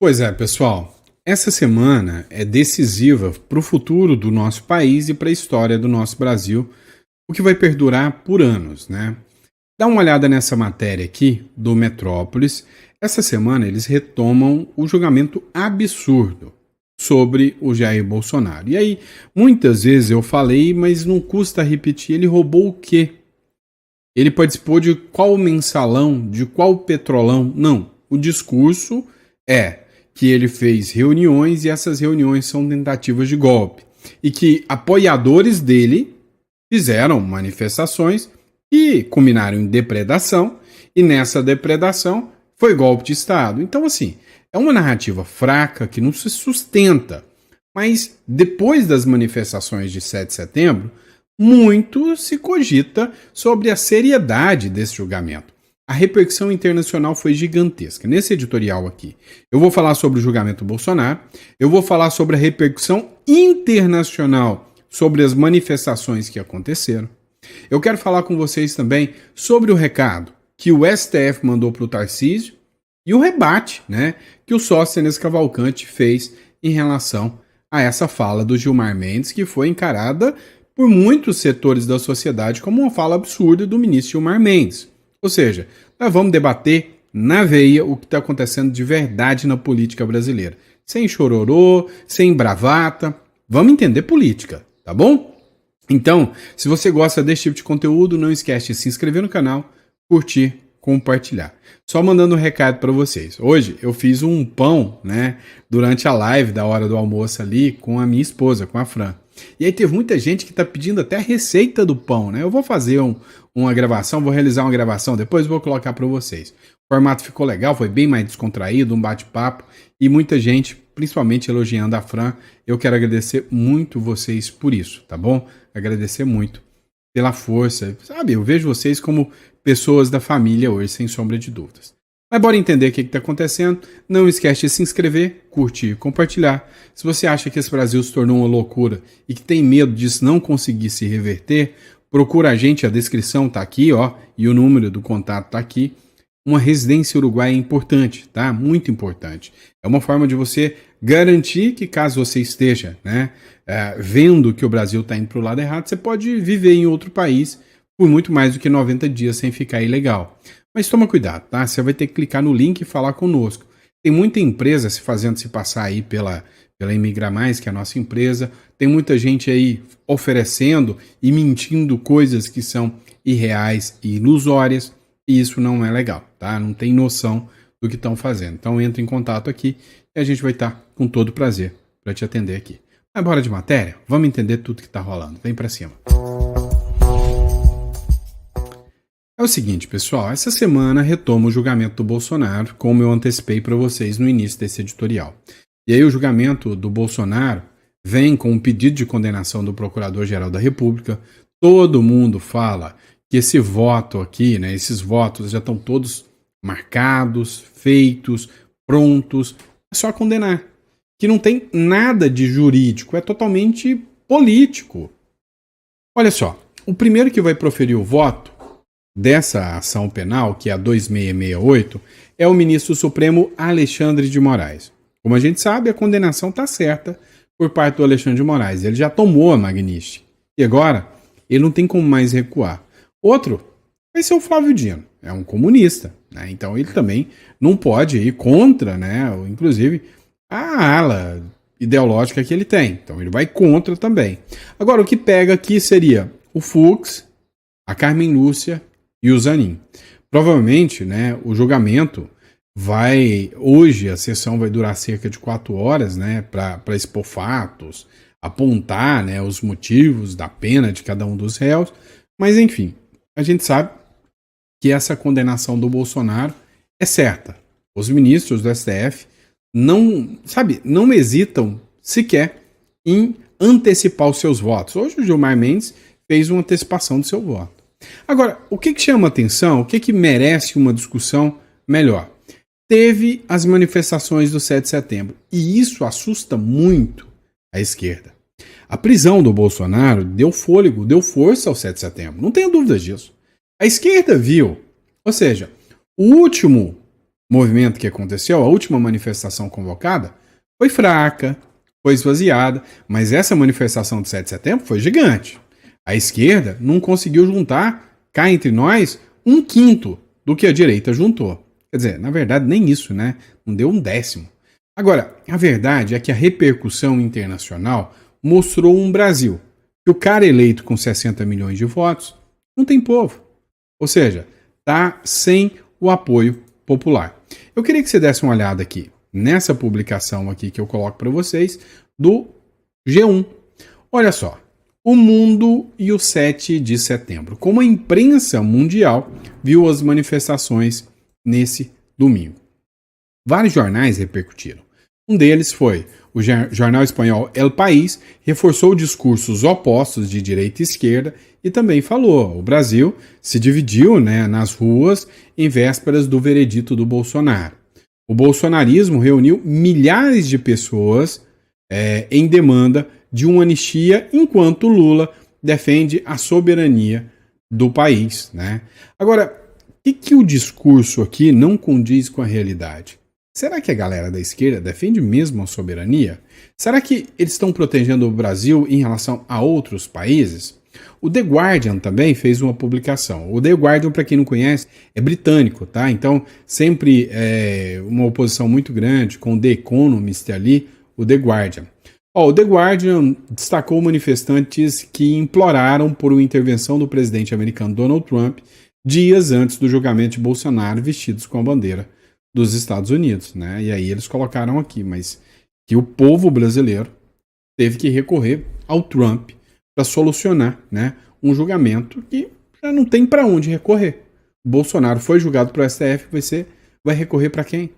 Pois é, pessoal. Essa semana é decisiva para o futuro do nosso país e para a história do nosso Brasil, o que vai perdurar por anos, né? Dá uma olhada nessa matéria aqui do Metrópolis. Essa semana eles retomam o julgamento absurdo sobre o Jair Bolsonaro. E aí, muitas vezes eu falei, mas não custa repetir, ele roubou o quê? Ele participou de qual mensalão, de qual petrolão? Não, o discurso é que ele fez reuniões e essas reuniões são tentativas de golpe. E que apoiadores dele fizeram manifestações e culminaram em depredação, e nessa depredação foi golpe de Estado. Então, assim, é uma narrativa fraca que não se sustenta. Mas depois das manifestações de 7 de setembro, muito se cogita sobre a seriedade desse julgamento. A repercussão internacional foi gigantesca. Nesse editorial aqui, eu vou falar sobre o julgamento Bolsonaro, eu vou falar sobre a repercussão internacional sobre as manifestações que aconteceram. Eu quero falar com vocês também sobre o recado que o STF mandou para o Tarcísio e o rebate, né, que o Sóstenes Cavalcante fez em relação a essa fala do Gilmar Mendes, que foi encarada por muitos setores da sociedade como uma fala absurda do ministro Gilmar Mendes. Ou seja, nós vamos debater na veia o que está acontecendo de verdade na política brasileira. Sem chororô, sem bravata. Vamos entender política, tá bom? Então, se você gosta desse tipo de conteúdo, não esquece de se inscrever no canal, curtir, compartilhar. Só mandando um recado para vocês. Hoje eu fiz um pão, né, durante a live da hora do almoço ali com a minha esposa, com a Fran. E aí teve muita gente que está pedindo até a receita do pão, né? Eu vou fazer uma gravação, vou realizar uma gravação, depois vou colocar para vocês. O formato ficou legal, foi bem mais descontraído, um bate-papo e muita gente, principalmente elogiando a Fran. Eu quero agradecer muito vocês por isso, tá bom? Agradecer muito pela força, sabe? Eu vejo vocês como pessoas da família hoje, sem sombra de dúvidas. Mas bora entender o que está acontecendo. Não esquece de se inscrever, curtir e compartilhar. Se você acha que esse Brasil se tornou uma loucura e que tem medo disso não conseguir se reverter, procura a gente, a descrição está aqui, ó, e o número do contato está aqui. Uma residência uruguaia é importante, tá? Muito importante. É uma forma de você garantir que caso você esteja, né, vendo que o Brasil está indo para o lado errado, você pode viver em outro país por muito mais do que 90 dias sem ficar ilegal. Mas toma cuidado, tá? Você vai ter que clicar no link e falar conosco. Tem muita empresa se fazendo se passar aí pela Imigra Mais, que é a nossa empresa. Tem muita gente aí oferecendo e mentindo coisas que são irreais e ilusórias. E isso não é legal, tá? Não tem noção do que estão fazendo. Então entre em contato aqui e a gente vai estar com todo prazer para te atender aqui. Mas bora de matéria? Vamos entender tudo que está rolando. Vem para cima. É o seguinte, pessoal, essa semana retoma o julgamento do Bolsonaro, como eu antecipei para vocês no início desse editorial. E aí o julgamento do Bolsonaro vem com um pedido de condenação do Procurador-Geral da República. Todo mundo fala que esse voto aqui, né, esses votos já estão todos marcados, feitos, prontos. É só condenar. Que não tem nada de jurídico, é totalmente político. Olha só, o primeiro que vai proferir o voto dessa ação penal, que é a 2668, é o ministro Supremo Alexandre de Moraes. Como a gente sabe, a condenação está certa por parte do Alexandre de Moraes. Ele já tomou a Magnífica. E agora, ele não tem como mais recuar. Outro vai ser o Flávio Dino. É um comunista, né? Então ele também não pode ir contra, né, inclusive, a ala ideológica que ele tem. Então ele vai contra também. Agora, o que pega aqui seria o Fux, a Carmen Lúcia e o Zanin. Provavelmente, né, o julgamento hoje a sessão vai durar cerca de 4 horas, né, para expor fatos, apontar, né, os motivos da pena de cada um dos réus, mas enfim, a gente sabe que essa condenação do Bolsonaro é certa. Os ministros do STF não hesitam sequer em antecipar os seus votos. Hoje o Gilmar Mendes fez uma antecipação do seu voto. Agora, o que chama atenção, o que merece uma discussão melhor? Teve as manifestações do 7 de setembro, e isso assusta muito a esquerda. A prisão do Bolsonaro deu fôlego, deu força ao 7 de setembro, não tenho dúvidas disso. A esquerda viu, ou seja, o último movimento que aconteceu, a última manifestação convocada, foi fraca, foi esvaziada, mas essa manifestação de 7 de setembro foi gigante. A esquerda não conseguiu juntar, cá entre nós, 1/5 do que a direita juntou. Quer dizer, na verdade, nem isso, né? Não deu 1/10. Agora, a verdade é que a repercussão internacional mostrou um Brasil que o cara eleito com 60 milhões de votos não tem povo. Ou seja, está sem o apoio popular. Eu queria que você desse uma olhada aqui, nessa publicação aqui que eu coloco para vocês, do G1. Olha só, o mundo e o 7 de setembro. Como a imprensa mundial viu as manifestações nesse domingo. Vários jornais repercutiram. Um deles foi o jornal espanhol El País, reforçou discursos opostos de direita e esquerda e também falou: o Brasil se dividiu, né, nas ruas em vésperas do veredito do Bolsonaro. O bolsonarismo reuniu milhares de pessoas em demanda de uma anistia, enquanto Lula defende a soberania do país, né? Agora, o que o discurso aqui não condiz com a realidade? Será que a galera da esquerda defende mesmo a soberania? Será que eles estão protegendo o Brasil em relação a outros países? O The Guardian também fez uma publicação. O The Guardian, para quem não conhece, é britânico, tá? Então, sempre uma oposição muito grande com o The Economist ali, o The Guardian. O The Guardian destacou manifestantes que imploraram por uma intervenção do presidente americano Donald Trump dias antes do julgamento de Bolsonaro, vestidos com a bandeira dos Estados Unidos, né? E aí eles colocaram aqui, mas que o povo brasileiro teve que recorrer ao Trump para solucionar, né, um julgamento que já não tem para onde recorrer. O Bolsonaro foi julgado para o STF, vai recorrer para quem?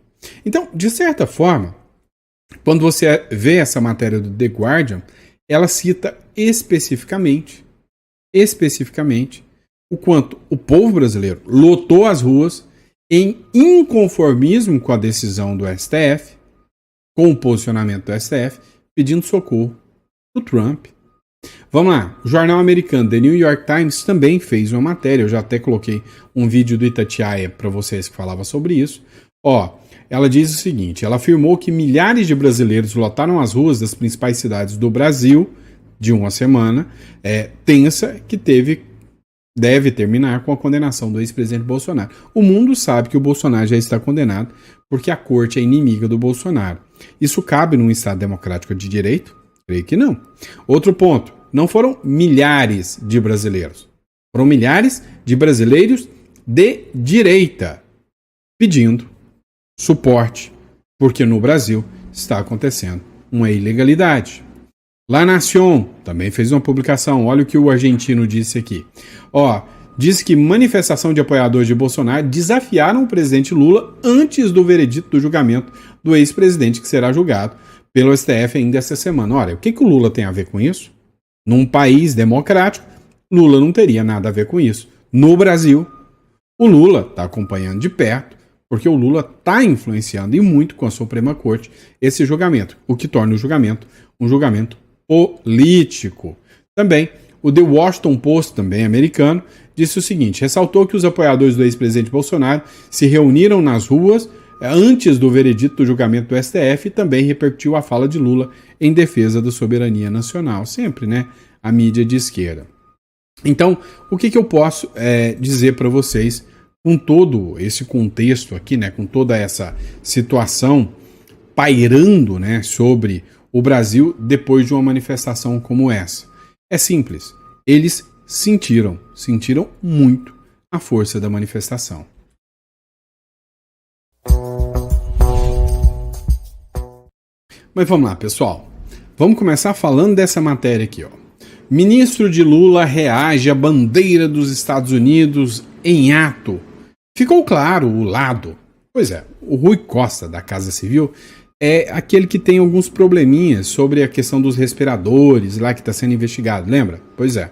Então, de certa forma, quando você vê essa matéria do The Guardian, ela cita especificamente o quanto o povo brasileiro lotou as ruas em inconformismo com a decisão do STF, com o posicionamento do STF, pedindo socorro do Trump. Vamos lá, o jornal americano The New York Times também fez uma matéria, eu já até coloquei um vídeo do Itatiaia para vocês que falava sobre isso. Ela diz o seguinte, ela afirmou que milhares de brasileiros lotaram as ruas das principais cidades do Brasil de uma semana tensa que deve terminar com a condenação do ex-presidente Bolsonaro. O mundo sabe que o Bolsonaro já está condenado porque a corte é inimiga do Bolsonaro. Isso cabe num Estado democrático de direito? Creio que não. Outro ponto, não foram milhares de brasileiros. Foram milhares de brasileiros de direita pedindo suporte, porque no Brasil está acontecendo uma ilegalidade. La Nación também fez uma publicação, olha o que o argentino disse aqui. Diz que manifestação de apoiadores de Bolsonaro desafiaram o presidente Lula antes do veredito do julgamento do ex-presidente que será julgado pelo STF ainda essa semana. Olha, o que o Lula tem a ver com isso? Num país democrático, Lula não teria nada a ver com isso. No Brasil, o Lula está acompanhando de perto, porque o Lula está influenciando e muito com a Suprema Corte esse julgamento, o que torna o julgamento um julgamento político. Também, o The Washington Post, também americano, disse o seguinte, ressaltou que os apoiadores do ex-presidente Bolsonaro se reuniram nas ruas antes do veredito do julgamento do STF e também repercutiu a fala de Lula em defesa da soberania nacional. Sempre, né? A mídia de esquerda. Então, o que eu posso dizer para vocês com todo esse contexto aqui, né? Com toda essa situação pairando, né, sobre o Brasil depois de uma manifestação como essa? É simples. Eles sentiram muito a força da manifestação. Mas vamos lá, pessoal. Vamos começar falando dessa matéria aqui, Ministro de Lula reage à bandeira dos Estados Unidos em ato. Ficou claro o lado. Pois é, o Rui Costa, da Casa Civil, é aquele que tem alguns probleminhas sobre a questão dos respiradores lá que está sendo investigado, lembra? Pois é.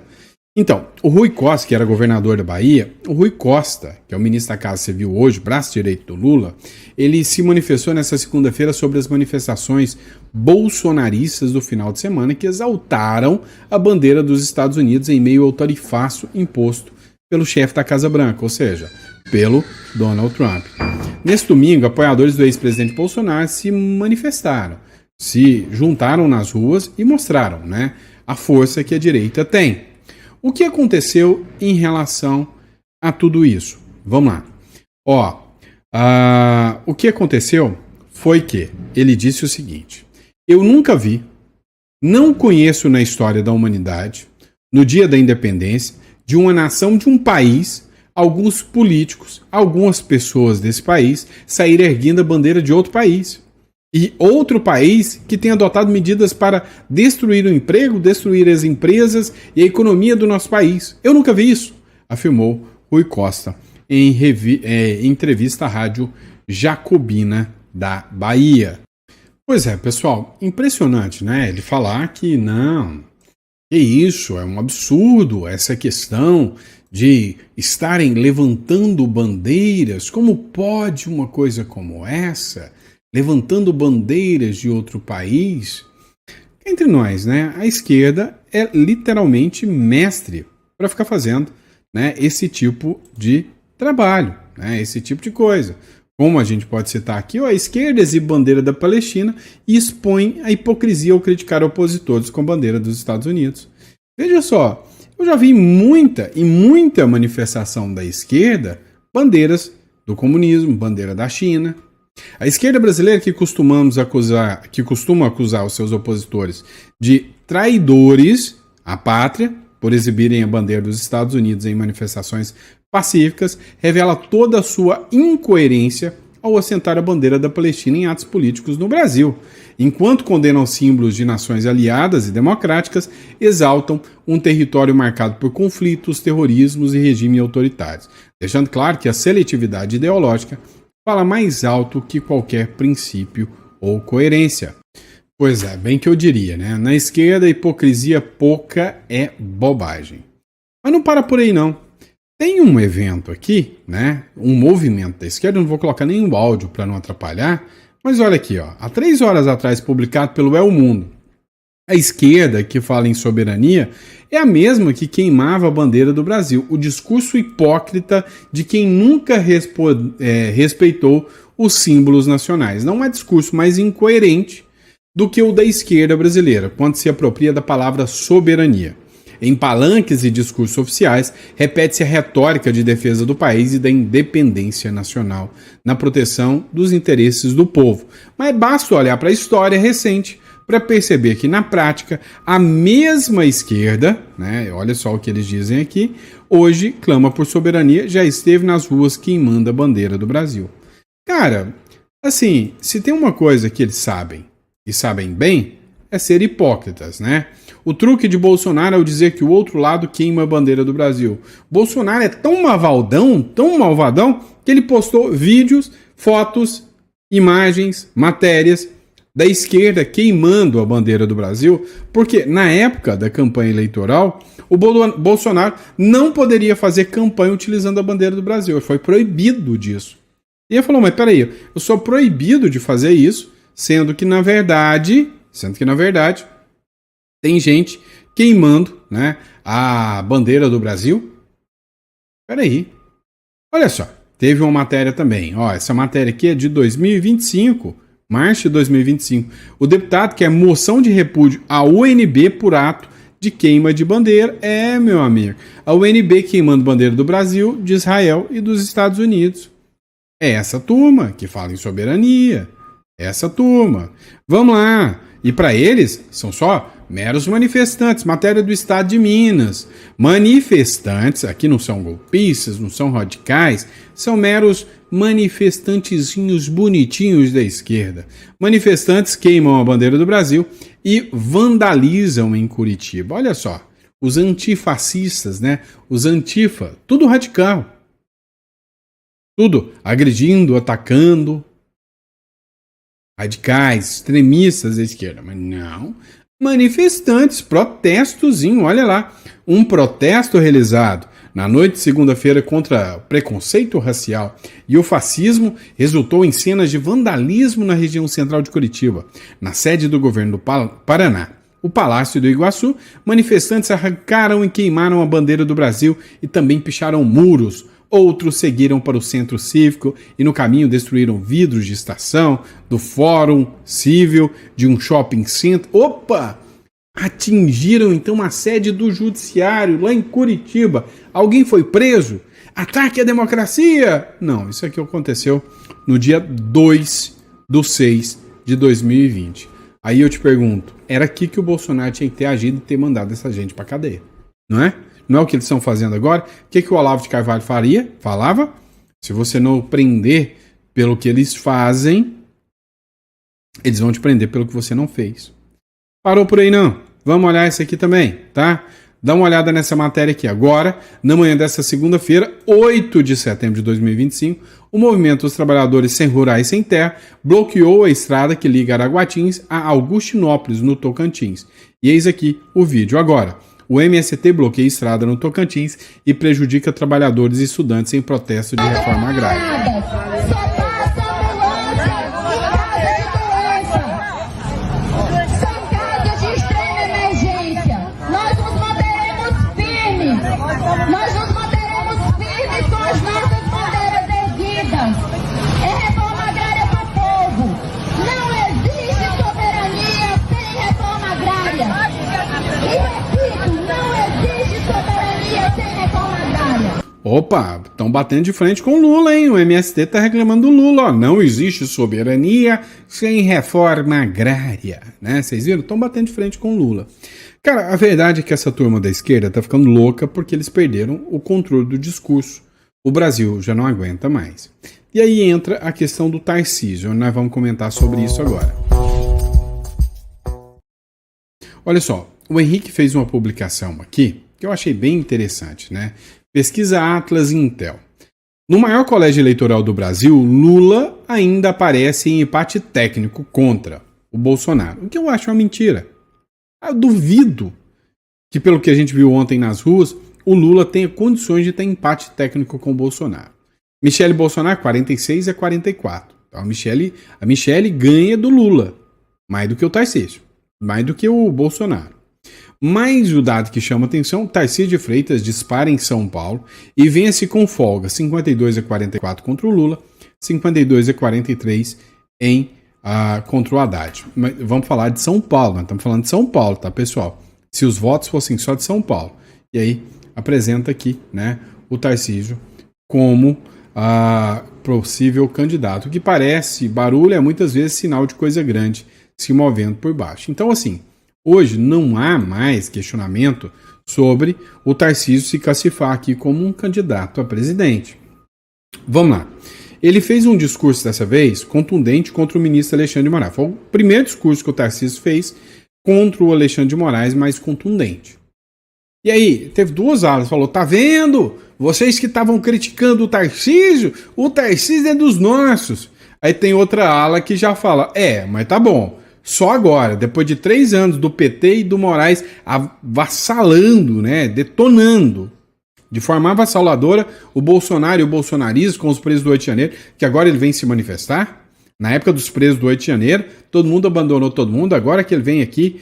Então, o Rui Costa, que era governador da Bahia, o Rui Costa, que é o ministro da Casa Civil hoje, braço direito do Lula, ele se manifestou nessa segunda-feira sobre as manifestações bolsonaristas do final de semana que exaltaram a bandeira dos Estados Unidos em meio ao tarifaço imposto pelo chefe da Casa Branca, ou seja, pelo Donald Trump. Nesse domingo, apoiadores do ex-presidente Bolsonaro se manifestaram, se juntaram nas ruas e mostraram, né, a força que a direita tem. O que aconteceu em relação a tudo isso? Vamos lá. O que aconteceu foi que ele disse o seguinte: eu nunca vi, não conheço na história da humanidade, no dia da independência, de uma nação, de um país, alguns políticos, algumas pessoas desse país saírem erguendo a bandeira de outro país. E outro país que tem adotado medidas para destruir o emprego, destruir as empresas e a economia do nosso país. Eu nunca vi isso, afirmou Rui Costa em entrevista à Rádio Jacobina da Bahia. Pois é, pessoal, impressionante, né? Ele falar que não, que isso, é um absurdo essa questão de estarem levantando bandeiras. Como pode uma coisa como essa? Levantando bandeiras de outro país? Entre nós, né? A esquerda é literalmente mestre para ficar fazendo, né, esse tipo de trabalho, né, esse tipo de coisa. Como a gente pode citar aqui, a esquerda exibe bandeira da Palestina e expõe a hipocrisia ao criticar opositores com bandeira dos Estados Unidos. Veja só, eu já vi muita manifestação da esquerda, bandeiras do comunismo, bandeira da China. A esquerda brasileira que costuma acusar os seus opositores de traidores à pátria por exibirem a bandeira dos Estados Unidos em manifestações pacíficas, revela toda a sua incoerência ao assentar a bandeira da Palestina em atos políticos no Brasil, enquanto condenam símbolos de nações aliadas e democráticas, exaltam um território marcado por conflitos, terrorismos e regimes autoritários, deixando claro que a seletividade ideológica fala mais alto que qualquer princípio ou coerência. Pois é, bem que eu diria, né? Na esquerda, hipocrisia pouca é bobagem. Mas não para por aí, não. Tem um evento aqui, né? Um movimento da esquerda, eu não vou colocar nenhum áudio para não atrapalhar, mas olha aqui, ó, há 3 horas atrás, publicado pelo El Mundo. A esquerda, que fala em soberania, é a mesma que queimava a bandeira do Brasil. O discurso hipócrita de quem nunca respeitou os símbolos nacionais. Não é discurso mais incoerente do que o da esquerda brasileira, quando se apropria da palavra soberania. Em palanques e discursos oficiais, repete-se a retórica de defesa do país e da independência nacional, na proteção dos interesses do povo. Mas basta olhar para a história recente para perceber que, na prática, a mesma esquerda, né, olha só o que eles dizem aqui, hoje clama por soberania, já esteve nas ruas queimando a bandeira do Brasil. Cara, assim, se tem uma coisa que eles sabem, e sabem bem, é ser hipócritas, né? O truque de Bolsonaro é o dizer que o outro lado queima a bandeira do Brasil. Bolsonaro é tão malvadão, que ele postou vídeos, fotos, imagens, matérias da esquerda queimando a bandeira do Brasil, porque na época da campanha eleitoral, o Bolsonaro não poderia fazer campanha utilizando a bandeira do Brasil. Ele foi proibido disso. E ele falou, mas peraí, eu sou proibido de fazer isso, sendo que na verdade tem gente queimando, né, a bandeira do Brasil. Peraí. Olha só, teve uma matéria também. Ó, essa matéria aqui é de 2025, março de 2025. O deputado quer moção de repúdio à UNB por ato de queima de bandeira. É, meu amigo, a UNB queimando bandeira do Brasil, de Israel e dos Estados Unidos. É essa turma que fala em soberania. Essa turma. Vamos lá. E para eles, são só meros manifestantes. Matéria do Estado de Minas. Manifestantes, aqui não são golpistas, não são radicais, são meros manifestantezinhos bonitinhos da esquerda. Manifestantes queimam a bandeira do Brasil e vandalizam em Curitiba. Olha só, os antifascistas, né? Os antifa, tudo radical. Tudo agredindo, atacando. Radicais, extremistas da esquerda, mas não. Manifestantes, protestozinho, olha lá. Um protesto realizado na noite de segunda-feira contra preconceito racial e o fascismo resultou em cenas de vandalismo na região central de Curitiba, na sede do governo do Paraná. O Palácio do Iguaçu, manifestantes arrancaram e queimaram a bandeira do Brasil e também picharam muros, Outros seguiram para o centro cívico e no caminho destruíram vidros de estação, do fórum civil, de um shopping center. Opa! Atingiram então a sede do judiciário lá em Curitiba. Alguém foi preso? Ataque à democracia? Não, isso aqui aconteceu no dia 2/6/2020. Aí eu te pergunto, era aqui que o Bolsonaro tinha que ter agido e ter mandado essa gente pra cadeia, não é? Não é o que eles estão fazendo agora? O que o Olavo de Carvalho falava? Se você não prender pelo que eles fazem, eles vão te prender pelo que você não fez. Parou por aí não? Vamos olhar isso aqui também, tá? Dá uma olhada nessa matéria aqui. Agora, na manhã dessa segunda-feira, 8 de setembro de 2025, o Movimento dos Trabalhadores Sem Rurais Sem Terra bloqueou a estrada que liga Araguatins a Augustinópolis, no Tocantins. E eis aqui o vídeo agora. O MST bloqueia a estrada no Tocantins e prejudica trabalhadores e estudantes em protesto de reforma agrária. Nós nos manteremos firmes com as nossas bandeiras erguidas. É reforma agrária para o povo. Não existe soberania sem reforma agrária. E repito, não existe soberania sem reforma agrária. Opa, estão batendo de frente com o Lula, hein? O MST está reclamando do Lula, ó. Não existe soberania sem reforma agrária, né? Vocês viram? Estão batendo de frente com o Lula. Cara, a verdade é que essa turma da esquerda tá ficando louca porque eles perderam o controle do discurso. O Brasil já não aguenta mais. E aí entra a questão do Tarcísio, nós vamos comentar sobre isso agora. Olha só, o Henrique fez uma publicação aqui que eu achei bem interessante, né? Pesquisa Atlas e Intel. No maior colégio eleitoral do Brasil, Lula ainda aparece em empate técnico contra o Bolsonaro, o que eu acho uma mentira. Eu duvido que, pelo que a gente viu ontem nas ruas, o Lula tenha condições de ter empate técnico com o Bolsonaro. Michele Bolsonaro, 46-44. Então, a Michele ganha do Lula, mais do que o Tarcísio, mais do que o Bolsonaro. Mas o dado que chama atenção, Tarcísio de Freitas dispara em São Paulo e vence com folga, 52-44 contra o Lula, 52-43 contra o Haddad. Mas vamos falar de São Paulo, nós estamos falando de São Paulo, tá, pessoal? Se os votos fossem só de São Paulo. E aí apresenta aqui, né, o Tarcísio como possível candidato, que parece, barulho é muitas vezes sinal de coisa grande se movendo por baixo. Então, assim, hoje não há mais questionamento sobre o Tarcísio se classificar aqui como um candidato a presidente. Vamos lá. Ele fez um discurso dessa vez contundente contra o ministro Alexandre de Moraes. Foi o primeiro discurso que o Tarcísio fez contra o Alexandre de Moraes, mais contundente. E aí, teve duas alas, falou, tá vendo? Vocês que estavam criticando o Tarcísio é dos nossos. Aí tem outra ala que já fala, mas tá bom, só agora, depois de 3 anos do PT e do Moraes avassalando, né, detonando, de forma avassaladora, o Bolsonaro e o bolsonarismo com os presos do 8 de janeiro, que agora ele vem se manifestar. Na época dos presos do 8 de janeiro, todo mundo abandonou todo mundo, agora que ele vem aqui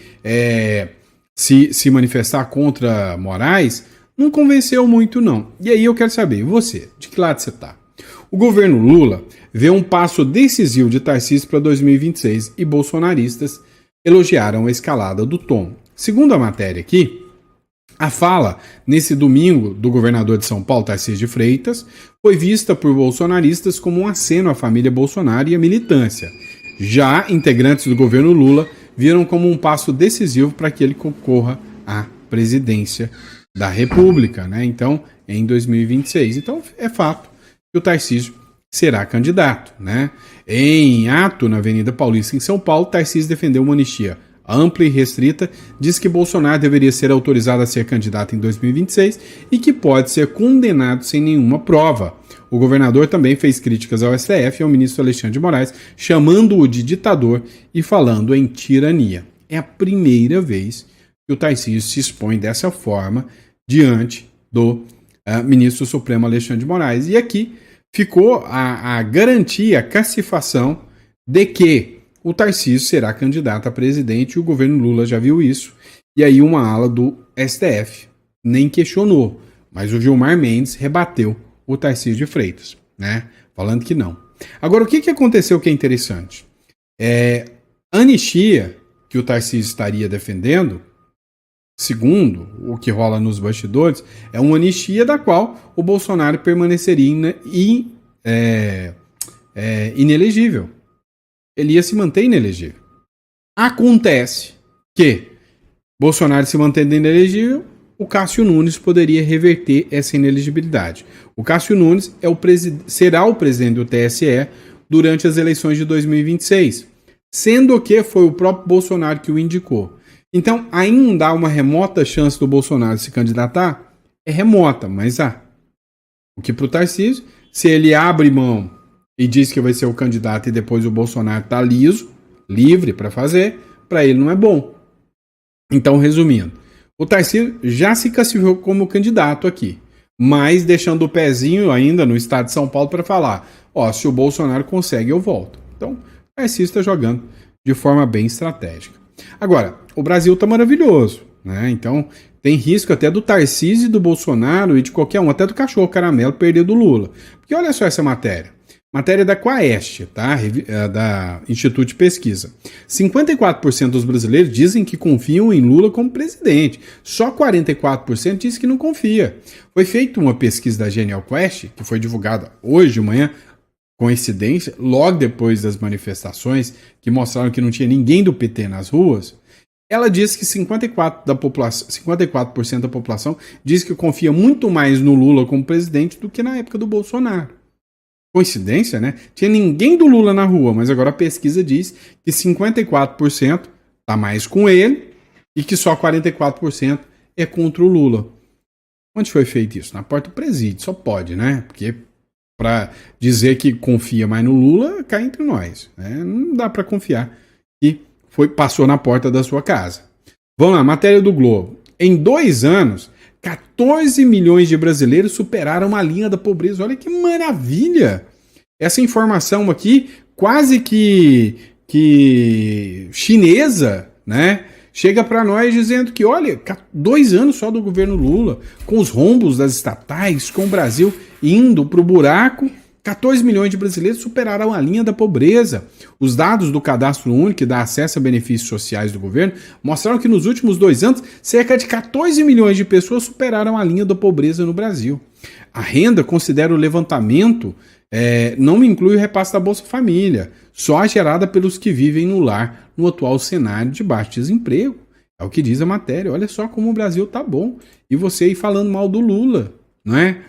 se manifestar contra Moraes, não convenceu muito não. E aí eu quero saber, você, de que lado você está? O governo Lula vê um passo decisivo de Tarcísio para 2026 e bolsonaristas elogiaram a escalada do tom. Segundo a matéria aqui, a fala, nesse domingo, do governador de São Paulo, Tarcísio de Freitas, foi vista por bolsonaristas como um aceno à família Bolsonaro e à militância. Já integrantes do governo Lula viram como um passo decisivo para que ele concorra à presidência da República, né? Então, em 2026. Então, é fato que o Tarcísio será candidato, né? Em ato na Avenida Paulista, em São Paulo, Tarcísio defendeu uma anistia ampla e restrita, diz que Bolsonaro deveria ser autorizado a ser candidato em 2026 e que pode ser condenado sem nenhuma prova. O governador também fez críticas ao STF e ao ministro Alexandre de Moraes, chamando-o de ditador e falando em tirania. É a primeira vez que o Tarcísio se expõe dessa forma diante do ministro Supremo Alexandre de Moraes. E aqui ficou a garantia, a cacifação de que o Tarcísio será candidato a presidente e o governo Lula já viu isso. E aí uma ala do STF nem questionou, mas o Gilmar Mendes rebateu o Tarcísio de Freitas, né? Falando que não. Agora, o que aconteceu que é interessante? A anistia que o Tarcísio estaria defendendo, segundo o que rola nos bastidores, é uma anistia da qual o Bolsonaro permaneceria inelegível. Ele ia se manter inelegível. Acontece que Bolsonaro se mantendo inelegível, o Cássio Nunes poderia reverter essa inelegibilidade. O Cássio Nunes será o presidente do TSE durante as eleições de 2026, sendo que foi o próprio Bolsonaro que o indicou. Então, ainda há uma remota chance do Bolsonaro se candidatar? É remota, mas há. O que para o Tarcísio, se ele abre mão e diz que vai ser o candidato e depois o Bolsonaro está livre para fazer, para ele não é bom. Então, resumindo, o Tarcísio já se classificou como candidato aqui, mas deixando o pezinho ainda no estado de São Paulo para falar, se o Bolsonaro consegue, eu volto. Então, o Tarcísio está jogando de forma bem estratégica. Agora, o Brasil está maravilhoso, né? Então, tem risco até do Tarcísio e do Bolsonaro e de qualquer um, até do cachorro caramelo, perder do Lula. Porque olha só essa matéria. Matéria da Quaest, tá? Da Instituto de Pesquisa. 54% dos brasileiros dizem que confiam em Lula como presidente. Só 44% diz que não confia. Foi feita uma pesquisa da Genial Quest, que foi divulgada hoje de manhã, coincidência, logo depois das manifestações, que mostraram que não tinha ninguém do PT nas ruas. Ela diz que 54% da população diz que confia muito mais no Lula como presidente do que na época do Bolsonaro. Coincidência, né? Tinha ninguém do Lula na rua, mas agora a pesquisa diz que 54% está mais com ele e que só 44% é contra o Lula. Onde foi feito isso? Na porta do presídio, só pode, né? Porque para dizer que confia mais no Lula, cai entre nós, né? Não dá para confiar que passou na porta da sua casa. Vamos lá, matéria do Globo. Em 2 anos, 14 milhões de brasileiros superaram a linha da pobreza. Olha que maravilha! Essa informação aqui, quase que chinesa, né? Chega para nós dizendo que, olha, 2 anos só do governo Lula, com os rombos das estatais, com o Brasil indo para o buraco, 14 milhões de brasileiros superaram a linha da pobreza. Os dados do Cadastro Único, que dá acesso a benefícios sociais do governo, mostraram que nos últimos 2 anos, cerca de 14 milhões de pessoas superaram a linha da pobreza no Brasil. A renda, considera o levantamento, não inclui o repasse da Bolsa Família, só a gerada pelos que vivem no lar no atual cenário de baixo desemprego. É o que diz a matéria. Olha só como o Brasil tá bom. E você aí falando mal do Lula, não é?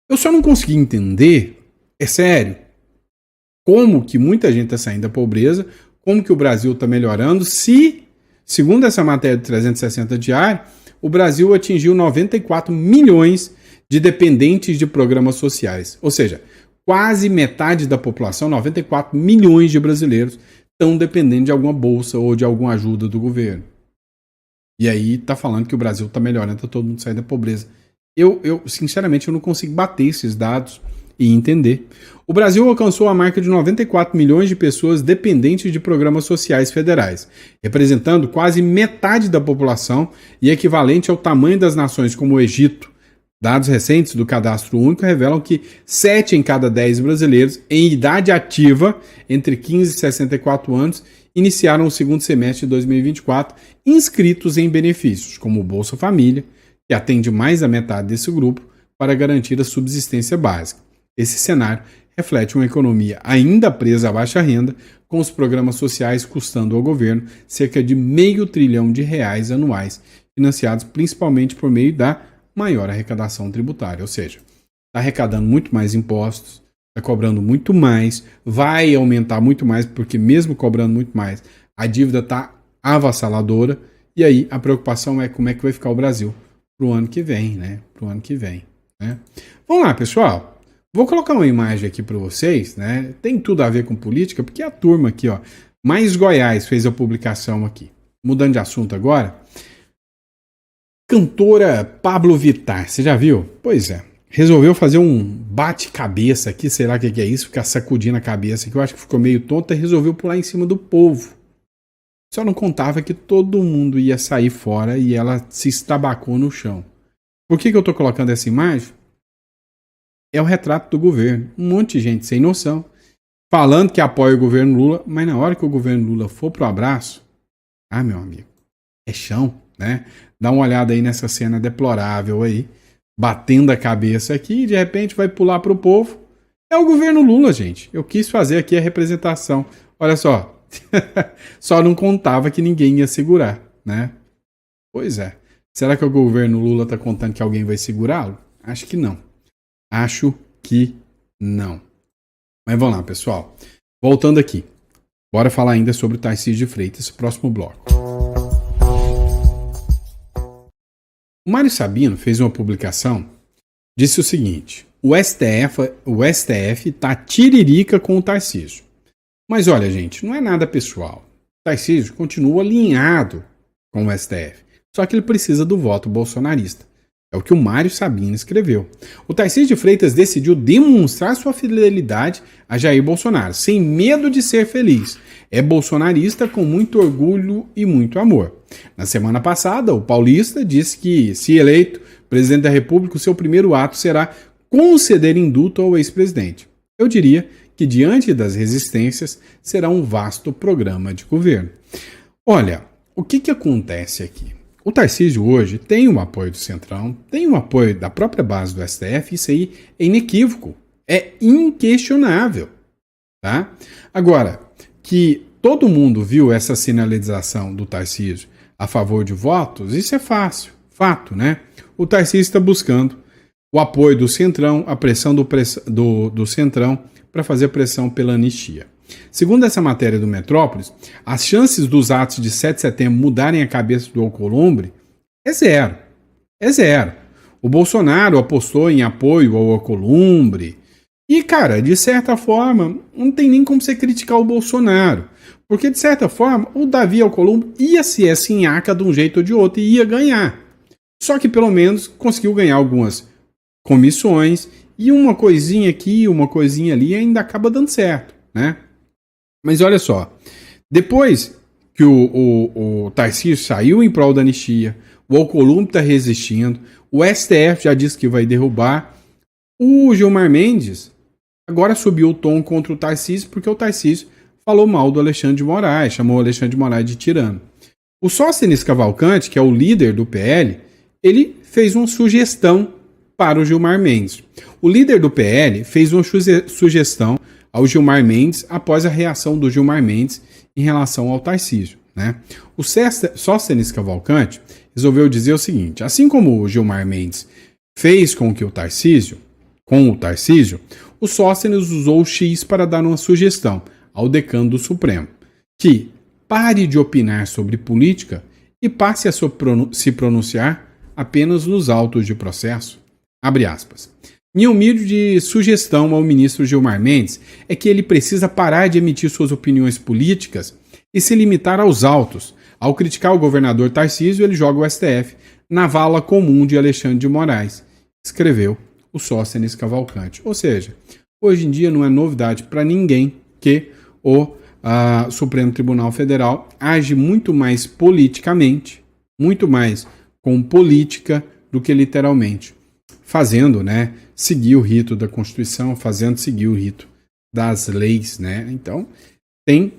Eu só não consegui entender, é sério, como que muita gente está saindo da pobreza, como que o Brasil está melhorando, se, segundo essa matéria do 360 diário, o Brasil atingiu 94 milhões de dependentes de programas sociais. Ou seja, quase metade da população, 94 milhões de brasileiros, estão dependendo de alguma bolsa ou de alguma ajuda do governo. E aí está falando que o Brasil está melhorando, está todo mundo saindo da pobreza. Sinceramente, eu não consigo bater esses dados e entender. O Brasil alcançou a marca de 94 milhões de pessoas dependentes de programas sociais federais, representando quase metade da população e equivalente ao tamanho das nações como o Egito. Dados recentes do Cadastro Único revelam que 7 em cada 10 brasileiros em idade ativa, entre 15 e 64 anos, iniciaram o segundo semestre de 2024 inscritos em benefícios, como o Bolsa Família, que atende mais da metade desse grupo, para garantir a subsistência básica. Esse cenário reflete uma economia ainda presa à baixa renda, com os programas sociais custando ao governo cerca de R$500 bilhão anuais, financiados principalmente por meio da maior arrecadação tributária, ou seja, está arrecadando muito mais impostos, está cobrando muito mais, vai aumentar muito mais, porque mesmo cobrando muito mais, a dívida está avassaladora, e aí a preocupação é como é que vai ficar o Brasil para o ano que vem, né? Vamos lá, pessoal. Vou colocar uma imagem aqui para vocês, né? Tem tudo a ver com política, porque a turma aqui, ó, Mais Goiás fez a publicação aqui. Mudando de assunto agora. Cantora Pablo Vittar, você já viu? Pois é. Resolveu fazer um bate-cabeça aqui, sei lá o que é isso, ficar sacudindo a cabeça, que eu acho que ficou meio tonta, e resolveu pular em cima do povo. Só não contava que todo mundo ia sair fora e ela se estabacou no chão. Por que eu tô colocando essa imagem? é o retrato do governo. Um monte de gente sem noção, falando que apoia o governo Lula, mas na hora que o governo Lula for pro abraço, meu amigo, é chão, né? Dá uma olhada aí nessa cena deplorável aí, batendo a cabeça aqui e de repente vai pular pro povo. É o governo Lula, gente. Eu quis fazer aqui a representação. Olha só, só não contava que ninguém ia segurar, né? Pois é. Será que o governo Lula tá contando que alguém vai segurá-lo? Acho que não. Acho que não. Mas vamos lá, pessoal. Voltando aqui. Bora falar ainda sobre o Tarcísio de Freitas, próximo bloco. O Mário Sabino fez uma publicação, disse o seguinte: o STF tá tiririca com o Tarcísio. Mas olha, gente, não é nada pessoal. O Tarcísio continua alinhado com o STF, só que ele precisa do voto bolsonarista. É o que o Mário Sabino escreveu. O Tarcísio de Freitas decidiu demonstrar sua fidelidade a Jair Bolsonaro, sem medo de ser feliz. É bolsonarista com muito orgulho e muito amor. Na semana passada, o paulista disse que, se eleito presidente da República, o seu primeiro ato será conceder indulto ao ex-presidente. Eu diria que, diante das resistências, será um vasto programa de governo. Olha, o que acontece aqui? O Tarcísio hoje tem o apoio do Centrão, tem o apoio da própria base do STF, isso aí é inequívoco, é inquestionável, tá? Agora, que todo mundo viu essa sinalização do Tarcísio a favor de votos, isso é fácil, fato, né? O Tarcísio está buscando o apoio do Centrão, a pressão do Centrão para fazer pressão pela anistia. Segundo essa matéria do Metrópolis, as chances dos atos de 7 de setembro mudarem a cabeça do Alcolumbre é zero. É zero. O Bolsonaro apostou em apoio ao Alcolumbre. E, cara, de certa forma, não tem nem como você criticar o Bolsonaro. Porque, de certa forma, o Davi Alcolumbre ia se assinhaca de um jeito ou de outro e ia ganhar. Só que, pelo menos, conseguiu ganhar algumas comissões e uma coisinha aqui, uma coisinha ali, ainda acaba dando certo, né? Mas olha só, depois que o Tarcísio saiu em prol da anistia, o Alcolumbre está resistindo, o STF já disse que vai derrubar, o Gilmar Mendes agora subiu o tom contra o Tarcísio porque o Tarcísio falou mal do Alexandre de Moraes, chamou o Alexandre de Moraes de tirano. O Sóstenes Cavalcante, que é o líder do PL, ele fez uma sugestão para o Gilmar Mendes. O líder do PL fez uma sugestão ao Gilmar Mendes após a reação do Gilmar Mendes em relação ao Tarcísio, né? O Sóstenes Cavalcante resolveu dizer o seguinte: assim como o Gilmar Mendes fez com o Tarcísio, o Sóstenes usou o X para dar uma sugestão ao decano do Supremo, que pare de opinar sobre política e passe a se pronunciar apenas nos autos de processo. Abre aspas. Minha humilde sugestão ao ministro Gilmar Mendes é que ele precisa parar de emitir suas opiniões políticas e se limitar aos autos. Ao criticar o governador Tarcísio, ele joga o STF na vala comum de Alexandre de Moraes, escreveu o Sóstenes Cavalcante. Ou seja, hoje em dia não é novidade para ninguém que o Supremo Tribunal Federal age muito mais politicamente, muito mais com política do que literalmente fazendo, né, seguir o rito da Constituição, fazendo seguir o rito das leis, né? Então, tem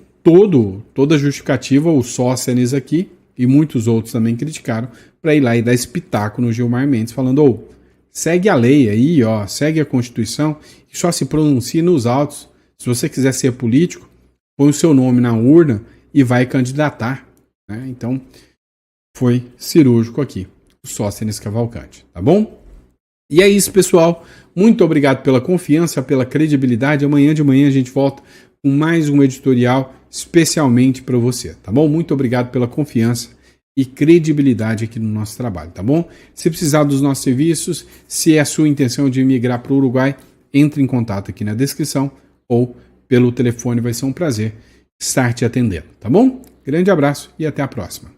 toda a justificativa, o Sóstenes aqui, e muitos outros também criticaram, para ir lá e dar espetáculo no Gilmar Mendes, falando, segue a lei aí, segue a Constituição, e só se pronuncie nos autos. Se você quiser ser político, põe o seu nome na urna e vai candidatar, né? Então, foi cirúrgico aqui, o Sóstenes Cavalcante, tá bom? E é isso, pessoal. Muito obrigado pela confiança, pela credibilidade. Amanhã de manhã a gente volta com mais um editorial especialmente para você, tá bom? Muito obrigado pela confiança e credibilidade aqui no nosso trabalho, tá bom? Se precisar dos nossos serviços, se é a sua intenção de migrar para o Uruguai, entre em contato aqui na descrição ou pelo telefone, vai ser um prazer estar te atendendo, tá bom? Grande abraço e até a próxima.